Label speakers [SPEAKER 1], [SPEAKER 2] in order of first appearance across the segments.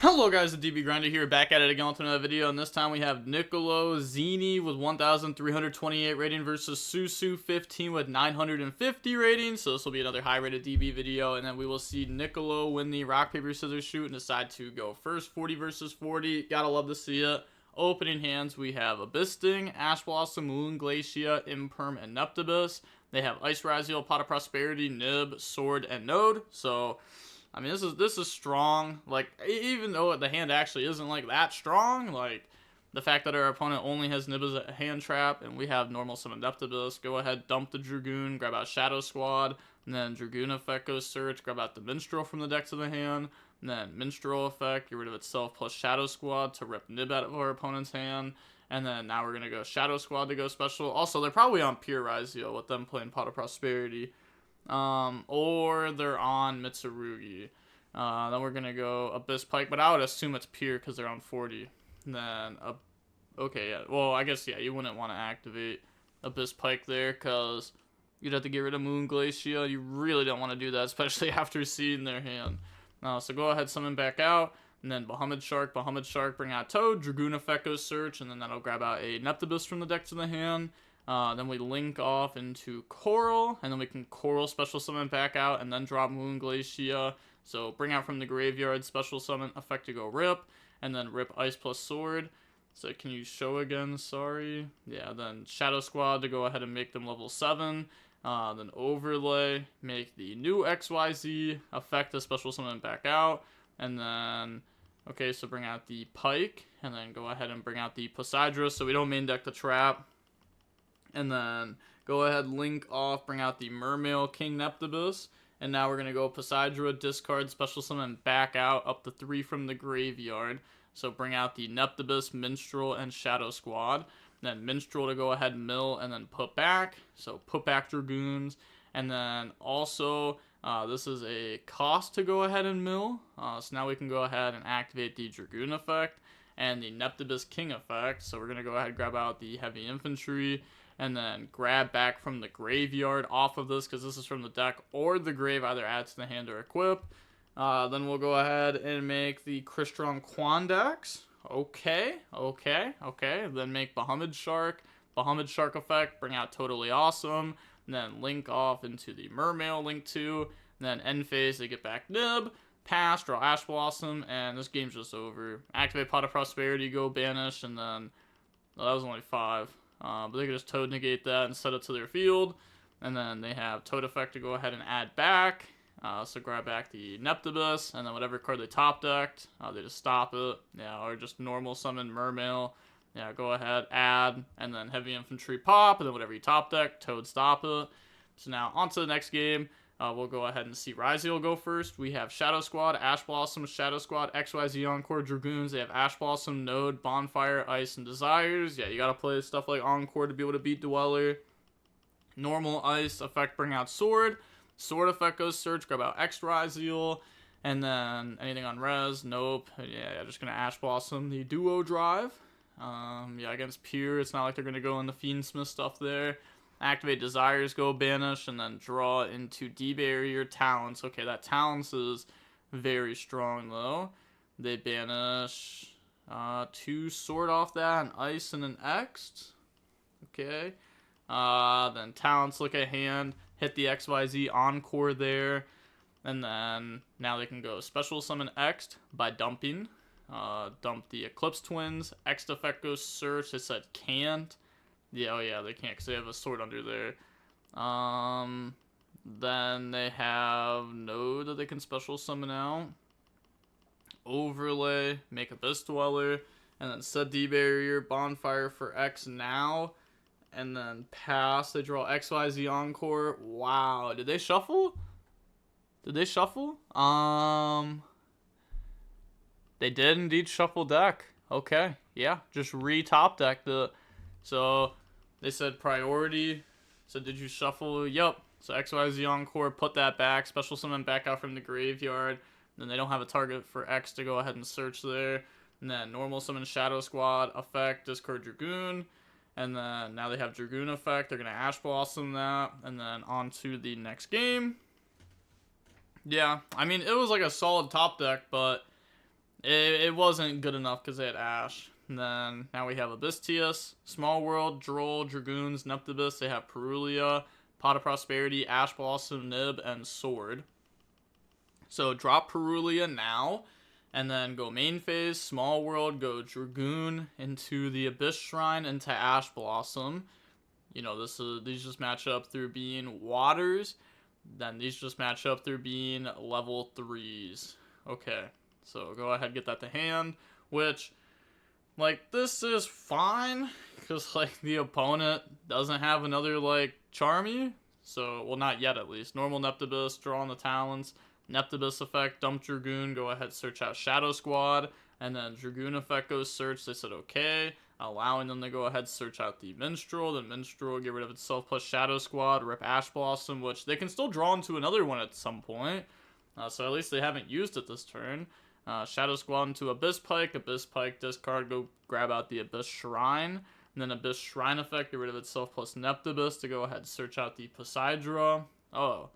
[SPEAKER 1] Hello guys, the DB Grinder here, back at it again with another video, and this time we have Niccolo Zini with 1,328 rating versus Susu 15 with 950 ratings, so this will be another high rated DB video, and then we will see Niccolo win the rock, paper, scissors, shoot, and decide to go first. 40 versus 40, gotta love to see it. Opening hands, we have Abyss Sting, Ash Blossom, Moon Glacia, Imperm, and Neptibus. They have Ice Ryzeal, Pot of Prosperity, Nib, Sword, and Node, so I mean, this is strong. Like, even though the hand actually isn't, like, that strong, like, the fact that our opponent only has Nib as a hand trap, and we have normal summon Deptibus, go ahead, dump the Dragoon, grab out Shadow Squad, and then Dragoon effect goes search, grab out the Minstrel from the deck to the hand, and then Minstrel effect, get rid of itself plus Shadow Squad to rip Nib out of our opponent's hand, and then now we're going to go Shadow Squad to go special. Also, they're probably on pure Ryzeal with them playing Pot of Prosperity. Or they're on Mitsurugi. Then we're gonna go Abyss Pike, but I would assume it's pure because they're on 40. And then, okay, yeah. Well, I guess, yeah, you wouldn't want to activate Abyss Pike there because you'd have to get rid of Moon Glacia. You really don't want to do that, especially after seeing their hand. So go ahead, summon back out. And then Bahamut Shark, bring out Toad, Dragoon effect goes search, and then that'll grab out a Neptibus from the deck to the hand. Then we link off into Coral, and then we can Coral special summon back out, and then drop Moon Glacia. So bring out from the graveyard, special summon, effect to go rip, and then rip Ice plus Sword. So can you show again? Sorry. Yeah, then Shadow Squad to go ahead and make them level 7. Then Overlay, make the new XYZ, effect to special summon back out, and then, okay, so bring out the Pike, and then go ahead and bring out the Poseidra, so we don't main deck the trap. And then go ahead, link off, bring out the Mermail, King Neptibus. And now we're going to go Poseidra, discard, special summon, back out, up to 3 from the graveyard. So bring out the Neptibus, Minstrel, and Shadow Squad. Then Minstrel to go ahead, mill, and then put back. So put back Dragoons. And then also, this is a cost to go ahead and mill. So now we can go ahead and activate the Dragoon effect and the Neptibus King effect. So we're going to go ahead and grab out the Heavy Infantry, and then grab back from the graveyard off of this, because this is from the deck or the grave, either add to the hand or equip. Then we'll go ahead and make the Crystron Quandax. Okay. Then make Bahamut Shark effect, bring out Totally Awesome, and then link off into the Mermail, link 2, and then end phase, they get back Nib, pass, draw Ash Blossom, and this game's just over. Activate Pot of Prosperity, go banish, and then, well, that was only 5. But they can just Toad negate that and set it to their field. And then they have Toad effect to go ahead and add back. So grab back the Neptibus, and then whatever card they top decked, they just stop it. Yeah, or just normal summon Mermail. Yeah, go ahead, add, and then Heavy Infantry pop, and then whatever you top deck, Toad stop it. So now on to the next game. We'll go ahead and see Ryzeal go first. We have Shadow Squad, Ash Blossom, Shadow Squad, XYZ Encore, Dragoons. They have Ash Blossom, Node, Bonfire, Ice, and Desires. Yeah, you gotta play stuff like Encore to be able to beat Dweller. Normal Ice effect, bring out Sword. Sword effect goes search, grab out X Ryzeal. And then anything on res, nope. Yeah, just gonna Ash Blossom the Duo Drive. Yeah, against Pure, it's not like they're gonna go in the Fiendsmith stuff there. Activate Desires, go banish, and then draw into D-Barrier Talents. Okay, that Talents is very strong, though. They banish 2 Sword off that, an Ice, and an X. Okay. Then Talents, look at hand, hit the XYZ Encore there. And then now they can go Special Summon X by dumping. Dump the Eclipse Twins. X effect goes search. It said can't. Yeah, oh yeah, they can't because they have a sword under there. Then they have Node that they can special summon out. Overlay, make Abyss Dweller, and then set D-Barrier, Bonfire for X now. And then pass, they draw XYZ Encore. Wow, did they shuffle? They did indeed shuffle deck. Okay, yeah, just re-top deck the... So, they said priority. So, did you shuffle? Yup. So, XYZ Encore, put that back. Special summon back out from the graveyard. Then they don't have a target for X to go ahead and search there. And then normal summon Shadow Squad, effect, discard Dragoon. And then now they have Dragoon effect. They're going to Ash Blossom that. And then on to the next game. Yeah, I mean, it was like a solid top deck, but It wasn't good enough because they had Ash. And then now we have Abystius, Small World, Droll, Dragoons, Neptibus. They have Perulia, Pot of Prosperity, Ash Blossom, Nib, and Sword. So drop Perulia now, and then go main phase, Small World, go Dragoon into the Abyss Shrine, into Ash Blossom. You know, these just match up through being waters. Then these just match up through being level 3s. Okay, so go ahead, get that to hand, which, like, this is fine, because, like, the opponent doesn't have another, like, Charmy. So, well, not yet, at least. Normal Neptibus, draw on the talents. Neptibus effect, dump Dragoon, go ahead, search out Shadow Squad. And then Dragoon effect goes search, they said okay. Allowing them to go ahead, search out the Minstrel. Then Minstrel, get rid of itself plus Shadow Squad, rip Ash Blossom, which they can still draw into another one at some point. So at least they haven't used it this turn. Shadow Squad into Abyss Pike, discard, go grab out the Abyss Shrine. And then Abyss Shrine effect, get rid of itself plus Neptibus to go ahead, search out the Poseidra. Oh.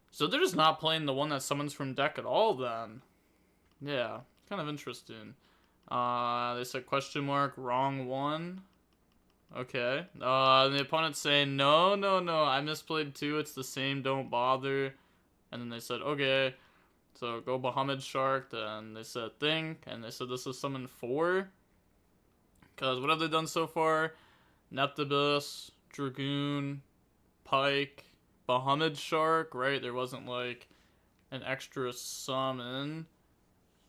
[SPEAKER 1] So they're just not playing the one that summons from deck at all then. Yeah, kind of interesting. They said question mark, wrong one. Okay. The opponent's saying, no, I misplayed 2, it's the same, don't bother. And then they said, okay. So go Bahamut Shark, then they said think, and they said this is summon 4. Because what have they done so far? Neptibus, Dragoon, Pike, Bahamut Shark, right? There wasn't like an extra summon.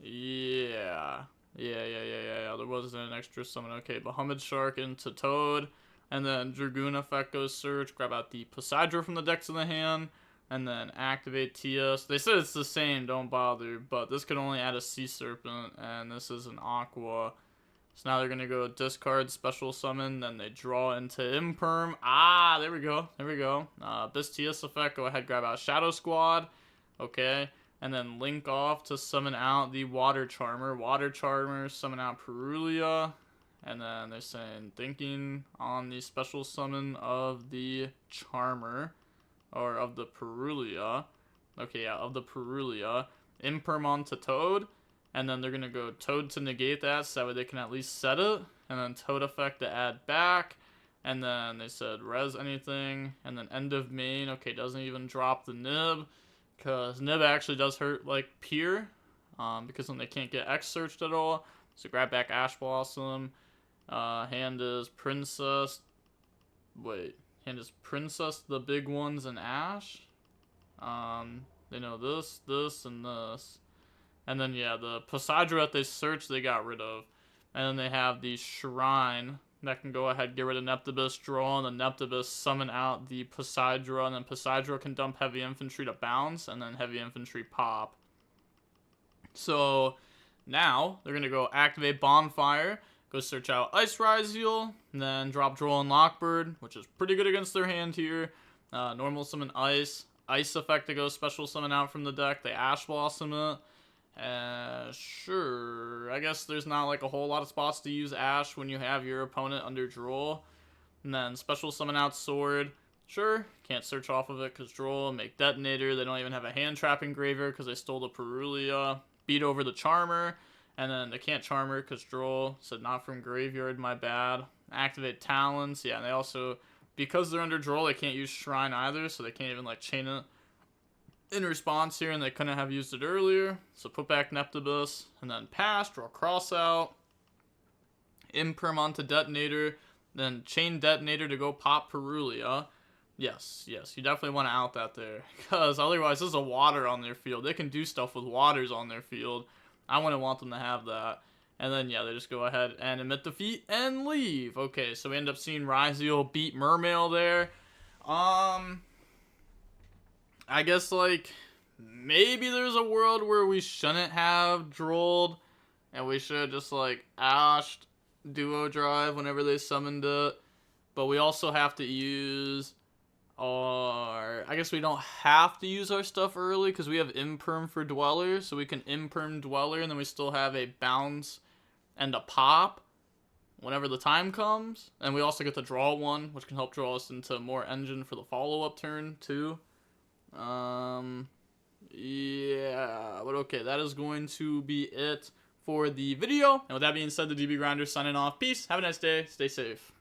[SPEAKER 1] Yeah. There wasn't an extra summon. Okay, Bahamut Shark into Toad. And then Dragoon effect goes search. Grab out the Poseidra from the decks in the hand. And then activate TS. They said it's the same, don't bother. But this could only add a Sea Serpent. And this is an Aqua. So now they're going to go discard, special summon. Then they draw into Imperm. Ah, there we go. Abyss TS effect. Go ahead, grab out Shadow Squad. Okay. And then link off to summon out the Water Charmer. Water Charmer, summon out Perulia. And then they're saying thinking on the special summon of the Charmer. Or of the Perulia. Okay, yeah, of the Perulia. Imperm onto Toad. And then they're going to go Toad to negate that, so that way they can at least set it. And then Toad effect to add back. And then they said res anything. And then end of main. Okay, doesn't even drop the Nib. Because Nib actually does hurt, like, Pier. Because then they can't get X searched at all. So grab back Ash Blossom. Hand is Princess. Wait. Hand is Princess, the big ones, and Ash. They know this, and this. And then, yeah, the Poseidra that they searched, they got rid of. And then they have the Shrine that can go ahead, get rid of Neptibus, draw, and then Neptibus summon out the Poseidra, and then Poseidra can dump Heavy Infantry to bounce, and then Heavy Infantry pop. So, now, they're going to go activate Bonfire, go search out Ice Ryzeal, and then drop Droll and Lockbird, which is pretty good against their hand here. Normal summon Ice. Ice effect to go special summon out from the deck. They Ash Blossom it. Sure. I guess there's not like a whole lot of spots to use Ash when you have your opponent under Droll. And then special summon out Sword. Sure. Can't search off of it because Droll. Make Detonator. They don't even have a hand trap engraver because they stole the Perulia. Beat over the Charmer. And then they can't Charmer because Droll said not from Graveyard, my bad. Activate Talons. Yeah, and they also, because they're under Droll, they can't use Shrine either, so they can't even like chain it in response here, and they couldn't have used it earlier. So put back Neptibus, and then pass, draw Cross out. Imperm onto Detonator, then chain Detonator to go pop Perulia. Yes, you definitely want to out that there, because otherwise this is a water on their field. They can do stuff with waters on their field. I wouldn't want them to have that. And then, yeah, they just go ahead and emit defeat and leave. Okay, so we end up seeing Ryzeal beat Mermail there. I guess, like, maybe there's a world where we shouldn't have Drolled, and we should just, like, Ashed Duo Drive whenever they summoned it. But we also have to use our... I guess we don't have to use our stuff early, because we have Imperm for Dweller, so we can Imperm Dweller, and then we still have a Bounce and a Pop whenever the time comes. And we also get to draw one, which can help draw us into more engine for the follow-up turn, too. Yeah, but okay, that is going to be it for the video. And with that being said, the DB Grinder signing off. Peace. Have a nice day. Stay safe.